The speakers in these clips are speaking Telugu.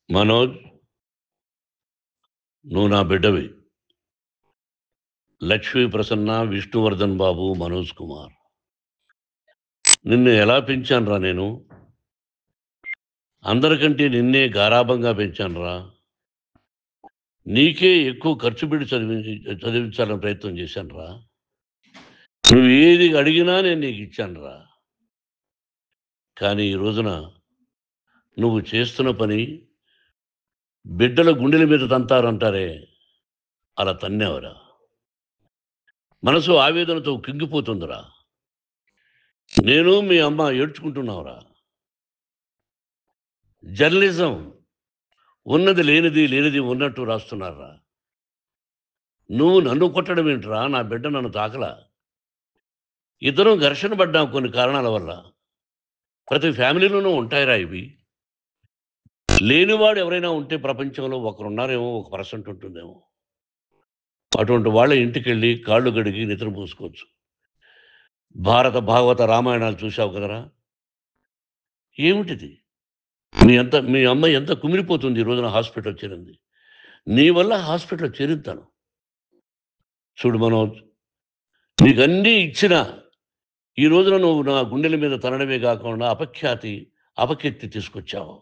మనోజ్, నువ్వు నా బిడ్డవి. లక్ష్మీ ప్రసన్న, విష్ణువర్ధన్ బాబు, మనోజ్ కుమార్. నిన్ను ఎలా పెంచానురా నేను? అందరికంటే నిన్నే గారాబంగా పెంచానురా. నీకే ఎక్కువ ఖర్చు పెట్టి చదివించాలని ప్రయత్నం చేశానురా. నువ్వు ఏది అడిగినా నేను నీకు ఇచ్చానురా. కానీ ఈ రోజున నువ్వు చేస్తున్న పని బిడ్డల గుండెల మీద తంతారంటారే, అలా తన్నావురా. మనసు ఆవేదనతో కింగిపోతుందిరా. నేను మీ అమ్మ ఏడ్చుకుంటున్నావురా. జర్నలిజం ఉన్నది లేనిది, లేనిది ఉన్నట్టు రాస్తున్నారా. నువ్వు నన్ను కొట్టడం ఏంట్రా? నా బిడ్డ నన్ను తాకలా. ఇద్దరం ఘర్షణ పడ్డాం కొన్ని కారణాల వల్ల. ప్రతి ఫ్యామిలీలోనూ ఉంటాయిరా ఇవి. లేనివాడు ఎవరైనా ఉంటే ప్రపంచంలో ఒకరున్నారేమో, 1% ఉంటుందేమో. అటువంటి వాళ్ళ ఇంటికెళ్ళి కాళ్ళు గడిగి నిద్ర పూసుకోవచ్చు. భారత భాగవత రామాయణాలు చూశావు కదరా. ఏమిటిది? మీ అమ్మ ఎంత కుమిలిపోతుంది ఈ రోజున హాస్పిటల్ చేరింది. నీ వల్ల హాస్పిటల్ చేరుతాను. చూడు మనోజ్, నీకన్నీ ఇచ్చిన ఈ రోజున నువ్వు నా గుండెల మీద తనడమే కాకుండా అపకీర్తి తీసుకొచ్చావు.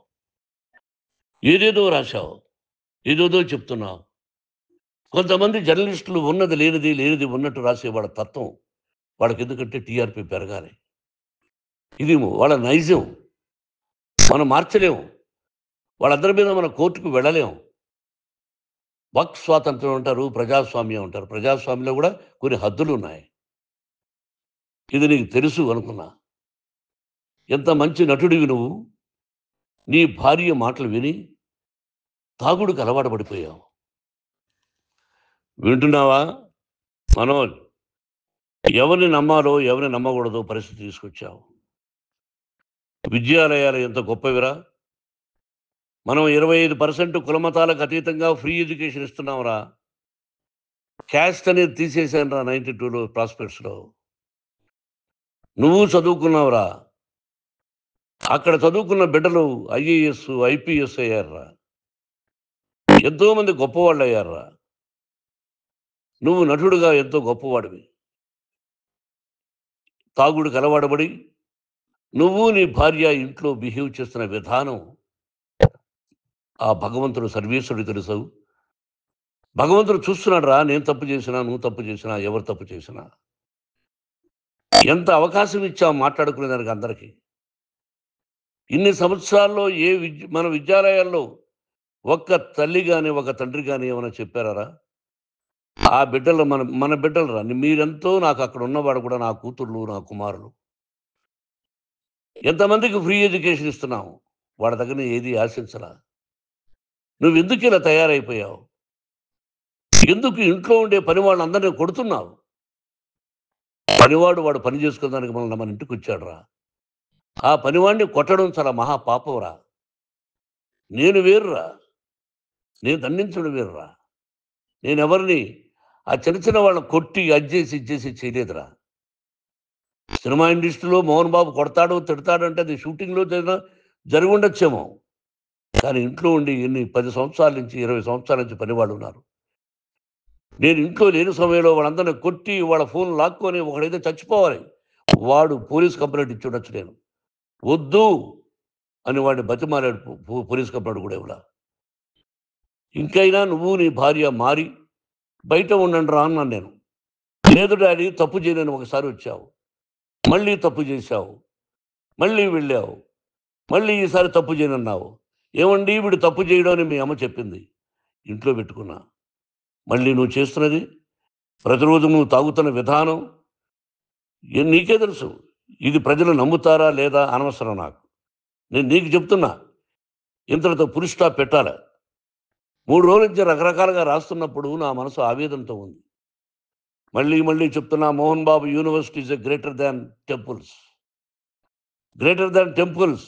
ఏదేదో రాశావు, ఏదేదో చెప్తున్నావు. కొంతమంది జర్నలిస్టులు ఉన్నది లేనిది, లేనిది ఉన్నట్టు రాసే వాళ్ళ తత్వం వాళ్ళకి ఎందుకంటే టీఆర్పీ పెరగాలి. ఇది వాళ్ళ నైజం. మనం మార్చలేము. వాళ్ళందరి మీద మన కోర్టుకు వెళ్ళలేము. వాక్ స్వాతంత్రం అంటారు, ప్రజాస్వామ్యం అంటారు. ప్రజాస్వామ్యంలో కూడా కొన్ని హద్దులు ఉన్నాయి. ఇది నీకు తెలుసు అనుకున్నా. ఎంత మంచి నటుడివి నువ్వు. నీ భార్య మాటలు విని తాగుడుకు అలవాటు పడిపోయావు. వింటున్నావా మనోజ్? ఎవరిని నమ్మాలో ఎవరిని నమ్మకూడదో పరిస్థితి తీసుకొచ్చావు. విద్యాలయాలు ఎంత గొప్పవిరా. మనం 25% కులమతాలకు అతీతంగా ఫ్రీ ఎడ్యుకేషన్ ఇస్తున్నాంరా. క్యాస్ట్ అనేది తీసేశాను రా 92లో ప్రాస్పెక్ట్స్లో. నువ్వు చదువుకున్నావురా. అక్కడ చదువుకున్న బిడ్డలు ఐఏఎస్, ఐపీఎస్ అయ్యారురా. ఎంతోమంది గొప్పవాళ్ళు అయ్యారురా. నువ్వు నటుడుగా ఎంతో గొప్పవాడివి. తాగుడికి అలవాడబడి నువ్వు నీ భార్య ఇంట్లో బిహేవ్ చేస్తున్న విధానం ఆ భగవంతుడు సర్వేశ్వరుడు తెలుసు. భగవంతుడు చూస్తున్నాడు రా. నేను తప్పు చేసినా, నువ్వు తప్పు చేసినా, ఎవరు తప్పు చేసినా. ఎంత అవకాశం ఇచ్చావు మాట్లాడుకునేదానికి అందరికీ. ఇన్ని సంవత్సరాల్లో మన విద్యాలయాల్లో ఒక్క తల్లి కానీ ఒక తండ్రి కానీ ఏమైనా చెప్పారా? ఆ బిడ్డలు మన బిడ్డలు రా. మీరెంతో నాకు అక్కడ ఉన్నవాడు కూడా నా కూతుర్లు, నా కుమారులు. ఎంతమందికి ఫ్రీ ఎడ్యుకేషన్ ఇస్తున్నావు. వాళ్ళ దగ్గర ఏది ఆశించరా. నువ్వు ఎందుకు ఇలా తయారైపోయావు? ఎందుకు ఇంట్లో ఉండే పని వాళ్ళందరినీ కొడుతున్నావు? పనివాడు వాడు పని చేసుకోవడానికి మన ఇంటికి వచ్చాడు రా. ఆ పనివాడిని కొట్టడం చాలా మహాపాపంరా. నేను వేరురా. నేను దండించడం వేరురా. నేను ఎవరిని ఆ చిన్న వాళ్ళని కొట్టి ఇచ్చేసి చేయలేదురా. సినిమా ఇండస్ట్రీలో మోహన్ బాబు కొడతాడు, తిడతాడు అంటే అది షూటింగ్లో జరిగి ఉండొచ్చేమో. కానీ ఇంట్లో ఉండి 10 సంవత్సరాల నుంచి 20 సంవత్సరాల నుంచి పనివాళ్ళు ఉన్నారు. నేను ఇంట్లో లేని సమయంలో వాళ్ళందరినీ కొట్టి వాళ్ళ ఫోన్ లాక్కొని ఒకడైతే చచ్చిపోవాలి. వాడు పోలీస్ కంప్లైంట్ ఇచ్చి ఉండొచ్చు. నేను వద్దు అని వాడిని బతిమాలాడు. పోలీస్ కంప్లైంట్ కూడా ఇవ్వడా. ఇంకైనా నువ్వు నీ భార్య మారి బయట ఉండండి రా అన్నాను నేను. లేదు డాడీ, తప్పు చేయలేని ఒకసారి వచ్చావు, మళ్ళీ తప్పు చేశావు, మళ్ళీ వెళ్ళావు, మళ్ళీ ఈసారి తప్పు చేయనన్నావు. ఏమండి వీడు తప్పు చేయడం అని మీ అమ్మ చెప్పింది. ఇంట్లో పెట్టుకున్నా. మళ్ళీ నువ్వు చేస్తున్నది, ప్రతిరోజు నువ్వు తాగుతున్న విధానం నీకే తెలుసు. ఇది ప్రజలు నమ్ముతారా లేదా అనవసరం నాకు. నేను నీకు చెప్తున్నా, ఇంతటితో ఫుల్ స్టాప్ పెట్టాలి. 3 రోజుల నుంచి రకరకాలుగా రాస్తున్నప్పుడు నా మనసు ఆవేదనతో ఉంది. మళ్ళీ చెప్తున్నా, Mohan Babu university is greater than temples. Greater than temples.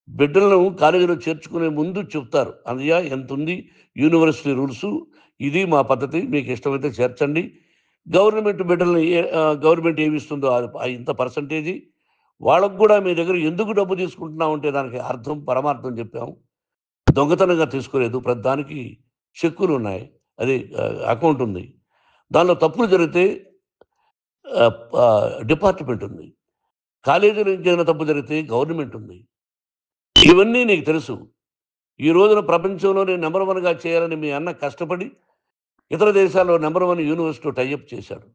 బిడ్డలను కాలేజీలో చేర్చుకునే ముందు చెప్తారు, అన్నయ్య ఎంత ఉంది యూనివర్సిటీ రూల్స్, ఇది మా పద్ధతి, మీకు ఇష్టమైతే చేర్చండి. గవర్నమెంట్ బిడ్డల్ని గవర్నమెంట్ ఏమిస్తుందో ఇంత పర్సంటేజీ వాళ్ళకు కూడా మీ దగ్గర ఎందుకు డబ్బు తీసుకుంటున్నాం అంటే దానికి అర్థం పరమార్థం చెప్పాము. దొంగతనంగా తీసుకోలేదు. ప్రతిదానికి చెక్కులున్నాయి. అది అకౌంట్ ఉంది. దానిలో తప్పులు జరిగితే డిపార్ట్‌మెంట్ ఉంది. కాలేజీలో ఇంకేదైనా తప్పు జరిగితే గవర్నమెంట్ ఉంది. ఇవన్నీ నీకు తెలుసు. ఈ రోజున ప్రపంచంలోనే నంబర్ 1గా చేయాలని మీ అన్న కష్టపడి ఇతర దేశాల్లో నంబర్ 1 యూనివర్సిటీతో టై అప్ చేశాడు.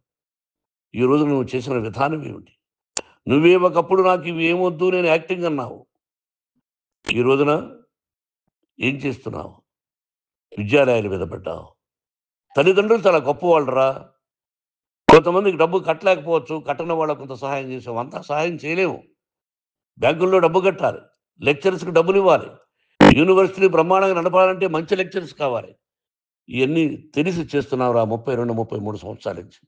ఈ రోజు నువ్వు చేసిన విధానం ఏమిటి? నువ్వే ఒకప్పుడు నాకు ఇవి ఏమొద్దు నేను యాక్టింగ్ అన్నావు. ఈ రోజున ఏం చేస్తున్నావు? విద్యాలయాల మీద పడ్డావు. తల్లిదండ్రులు చాలా గొప్పవాళ్ళురా. కొంతమందికి డబ్బు కట్టలేకపోవచ్చు. కట్టని వాళ్ళకి కొంత సహాయం చేసాం. అంతా సహాయం చేయలేము. బ్యాంకుల్లో డబ్బు కట్టాలి. లెక్చరర్స్‌కి డబ్బులివ్వాలి. యూనివర్సిటీ బ్రహ్మాండంగా నడపాలంటే మంచి లెక్చరర్స్ కావాలి. ఇయన్నీ తెలిసి చేస్తున్నావురా 32, 33 సంవత్సరాల నుంచి.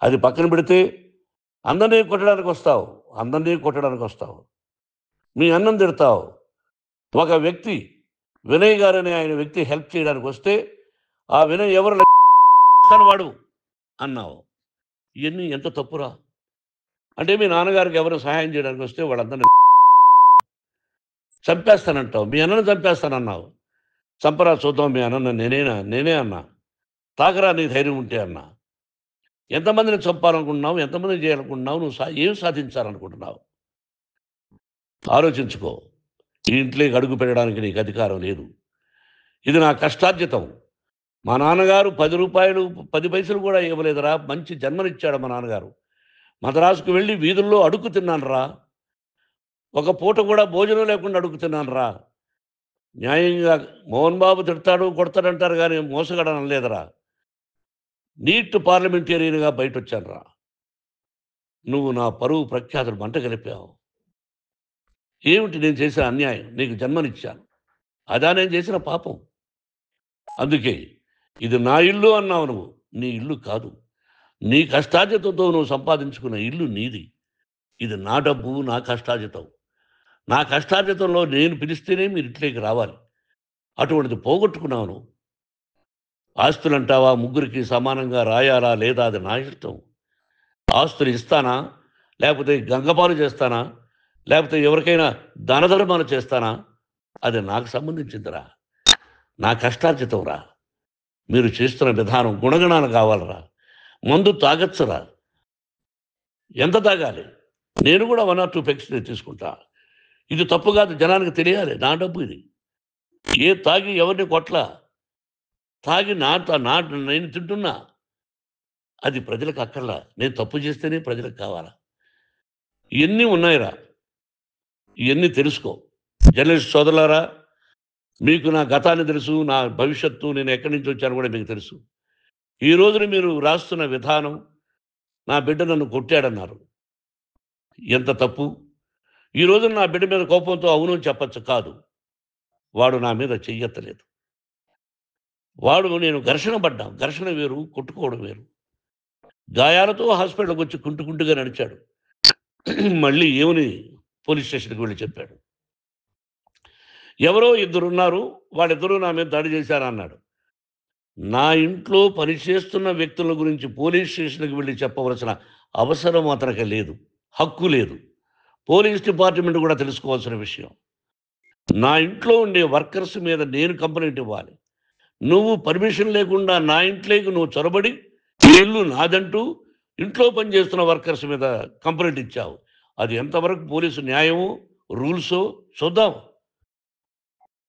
అది పక్కన పెడితే అందరినీ కొట్టడానికొస్తావు. అందరినీ కొట్టడానికొస్తావు. మీ అన్నని తిడతావు. ఒక వ్యక్తి వినయ్ గారనే ఆయన వ్యక్తి హెల్ప్ చేయడానికొస్తే, ఆ వినయ్ ఎవరు వాడు అన్నావు. ఇయన్నీ ఎంత తప్పురా? అంటే మీ నాన్నగారికి ఎవరు సహాయం చేయడానికొస్తే వాళ్ళందరిని చంపేస్తానంటావు. మీ అన్నని చంపేస్తానన్నావు. చంపరా చూద్దాం మీ అన్నని నేనే అన్నా. తాకరా నీ ధైర్యం ఉంటే అన్నా. ఎంతమందిని చంపాలనుకుంటున్నావు? ఎంతమందిని చేయాలనుకుంటున్నావు? నువ్వు ఏం సాధించాలనుకుంటున్నావు? ఆలోచించుకో. ఈ ఇంట్లోకి అడుగు పెట్టడానికి నీకు అధికారం లేదు. ఇది నా కష్టార్జితం. మా నాన్నగారు రూ. 10 పైసలు కూడా ఇవ్వలేదురా. మంచి జన్మనిచ్చాడు మా నాన్నగారు. మద్రాసుకు వెళ్ళి వీధుల్లో అడుక్కు తిన్నానురా. ఒక పూట కూడా భోజనం లేకుండా అడుక్కు తిన్నానురా. న్యాయంగా మోహన్ బాబు తిడతాడు, కొడతాడంటారు గానీ మోసగాడు అనలేదురా. నీట్ పార్లమెంటేరియన్‌గా బయటొచ్చానురా. నువ్వు నా పరువు ప్రఖ్యాతులు మంట గలిపావు. ఏమిటి నేను చేసిన అన్యాయం? నీకు జన్మనిచ్చాను. అదా నేను చేసిన పాపం? అందుకే ఇది నా ఇల్లు అన్నావు నువ్వు. నీ ఇల్లు కాదు. నీ కష్టార్జితంతో నువ్వు సంపాదించుకున్న ఇల్లు నీది. ఇది నా డబ్బు, నా కష్టార్జితం. నా కష్టార్జితంలో నేను పిలిస్తేనే మీరు ఇంట్లోకి రావాలి. అటువంటిది పోగొట్టుకున్నావు నువ్వు. ఆస్తులంటావా ముగ్గురికి సమానంగా రాయాలా లేదా అది నా ఇష్టం. ఆస్తులు ఇస్తానా? లేకపోతే గంగపాలు చేస్తానా? లేకపోతే ఎవరికైనా దానధర్మాలు చేస్తానా? అది నాకు సంబంధించిందిరా. నా కష్టార్జితంరా. మీరు చేస్తున్న విధానం గుణగణాలు కావాలిరా. మందు తాగొచ్చురా. ఎంత తాగాలి? నేను కూడా 1 or 2 పెగ్స్ తీసుకుంటా. ఇది తప్పు కాదు, జనానికి తెలియాలి. నా డబ్బు ఇది. తాగి ఎవరిని కొట్లా. తాగి నేను తింటున్నా. అది ప్రజలకు అక్కర్లా. నేను తప్పు చేస్తేనే ప్రజలకు కావాలా. ఇయన్నీ ఉన్నాయిరా. ఇయన్నీ తెలుసుకో. జర్నలిస్ట్ సోదరులారా, మీకు నా గతాన్ని తెలుసు. నా భవిష్యత్తు నేను ఎక్కడి నుంచి వచ్చానో కూడా మీకు తెలుసు. ఈ రోజున మీరు రాస్తున్న విధానం, నా బిడ్డ నన్ను కొట్టాడన్నారు. ఎంత తప్పు. ఈ రోజున నా బిడ్డ మీద కోపంతో అవును అని చెప్పొచ్చు. కాదు. వాడు నా మీద చెయ్యెత్తలేదు. నేను ఘర్షణ పడ్డాం. ఘర్షణ వేరు, కొట్టుకోవడం వేరు. గాయాలతో హాస్పిటల్‌కొచ్చి కుంటుకుంటూగా నడిచాడు. మళ్ళీ ఏమని పోలీస్ స్టేషన్‌కి వెళ్లి చెప్పాడు. ఎవరో ఇద్దరున్నారు. వాళ్ళిద్దరూ నా మీద దాడి చేశారన్నాడు. నా ఇంట్లో పనిచేస్తున్న వ్యక్తుల గురించి పోలీస్ స్టేషన్‌కి వెళ్లి చెప్పవలసిన అవసరం అతనికి లేదు. హక్కు లేదు. పోలీస్ డిపార్ట్‌మెంట్ కూడా తెలుసుకోవాల్సిన విషయం. నా ఇంట్లో ఉండే వర్కర్స్ మీద నేను కంప్లెయింట్ ఇవ్వాలి. నువ్వు పర్మిషన్ లేకుండా నా ఇంట్లోకి నువ్వు చొరబడి ఈ ఇల్లు నాదంటూ ఇంట్లో పనిచేస్తున్న వర్కర్స్ మీద కంప్లెయింట్ ఇచ్చావు. అది ఎంతవరకు పోలీసు న్యాయమో, రూల్సో చూద్దాం.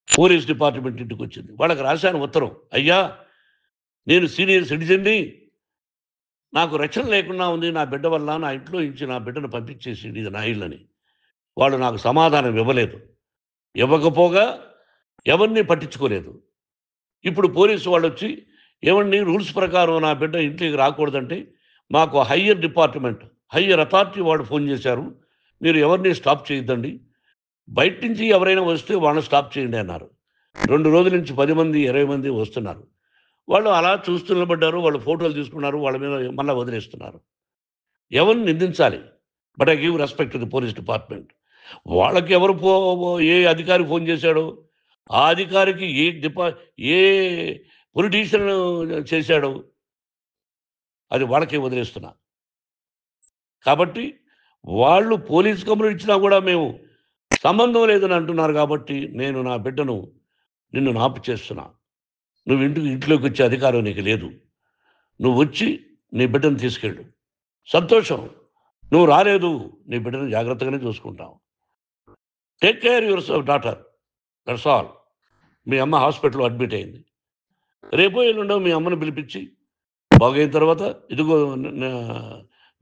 పోలీస్ డిపార్ట్‌మెంట్ ఇంటికొచ్చింది. వాళ్ళకి రాశాను ఉత్తరం. అయ్యా, నేను సీనియర్ సిటిజన్‌ని. నాకు రక్షణ లేకుండా ఉంది. నా బిడ్డ వల్ల నా ఇంట్లో నుంచి నా బిడ్డను పంపించేసిండు. ఇది నా ఇల్లని. వాళ్ళు నాకు సమాధానం ఇవ్వలేదు. ఇవ్వకపోగా ఎవరిని పట్టించుకోలేదు. ఇప్పుడు పోలీసు వాళ్ళొచ్చి ఏవండి రూల్స్ ప్రకారం నా బిడ్డ ఇంట్లోకి రాకూడదంటే మాకు హయ్యర్ అథారిటీ వాళ్ళు ఫోన్ చేశారు. మీరు ఎవరిని స్టాప్ చేయొద్దండి. బయట నుంచి ఎవరైనా వస్తే వాళ్ళని స్టాప్ చేయండి అన్నారు. 2 రోజుల నుంచి 10 మంది, 20 మంది వస్తున్నారు. వాళ్ళు అలా చూస్తూ నిలబడ్డారు. వాళ్ళు ఫోటోలు తీసుకున్నారు. వాళ్ళ మీద మళ్ళా వదిలేస్తున్నారు. ఎవరిని నిందించాలి? But I give respect to the police department. వాళ్ళకి ఎవరు ఏ అధికారి ఫోన్ చేశాడో, ఆ అధికారికి ఏ పొలిటీషియన్ చేశాడో అది వాళ్ళకే వదిలేస్తున్నా. కాబట్టి వాళ్ళు పోలీస్ కంప్లెయింట్ ఇచ్చినా కూడా మేము సంబంధం లేదని అంటున్నారు కాబట్టి నేను నా బిడ్డను నిన్ను నాపు చేస్తున్నా. నువ్వు ఇంట్లోకి వచ్చే అధికారం నీకు లేదు. నువ్వు వచ్చి నీ బిడ్డను తీసుకెళ్ళు. సంతోషం. నువ్వు రాలేదు, నీ బిడ్డను జాగ్రత్తగానే చూసుకుంటావు. Take care your daughter. That's all. మీ అమ్మ హాస్పిటల్‌లో అడ్మిట్ అయింది. రేపో ఎల్లుండో మీ అమ్మను పిలిపించి బాగయిన తర్వాత ఇదిగో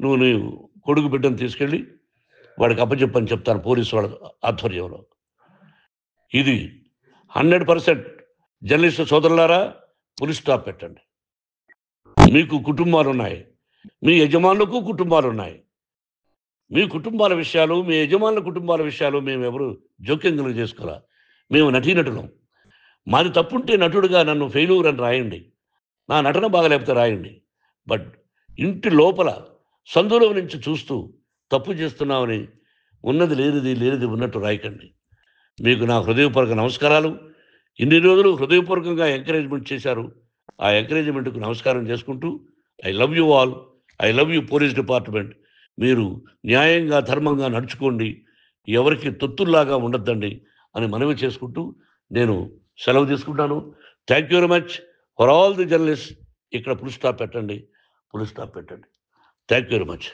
నువ్వు నీ కొడుకు బిడ్డను తీసుకెళ్ళి వాడికి అప్పచెప్పని చెప్తాను పోలీసు వాళ్ళ ఆధ్వర్యంలో. ఇది 100% జర్నలిస్టు సోదరులారా ఫుల్ స్టాప్ పెట్టండి. మీకు కుటుంబాలున్నాయి. మీ యజమానులకు కుటుంబాలున్నాయి. మీ కుటుంబాల విషయాలు, మీ యజమానుల కుటుంబాల విషయాలు మేమెవరు జోక్యం చేసుకోలా. మేము నటీనటులం. మాది తప్పుంటే నటుడుగా నన్ను ఫెయిల్యూర్ అని రాయండి. నా నటన బాగలేకపోతే రాయండి. బట్ ఇంటి లోపల సందులో నుంచి చూస్తూ తప్పు చేస్తున్నామని ఉన్నది లేనిది, లేనిది ఉన్నట్టు రాయకండి. మీకు నా హృదయపూర్వక నమస్కారాలు. ఇన్ని రోజులు హృదయపూర్వకంగా ఎంకరేజ్‌మెంట్ చేశారు. ఆ ఎంకరేజ్‌మెంట్‌కు నమస్కారం చేసుకుంటూ I love you all. I love you police department. మీరు న్యాయంగా, ధర్మంగా నడుచుకోండి. ఎవరికి తొత్తుల్లాగా ఉండొద్దండి అని మనవి చేసుకుంటూ నేను సెలవు తీసుకుంటాను. Thank you very much for all the journalists. ఇక్కడ ఫుల్ స్టాప్ పెట్టండి. ఫుల్ స్టాప్ పెట్టండి. Thank you very much.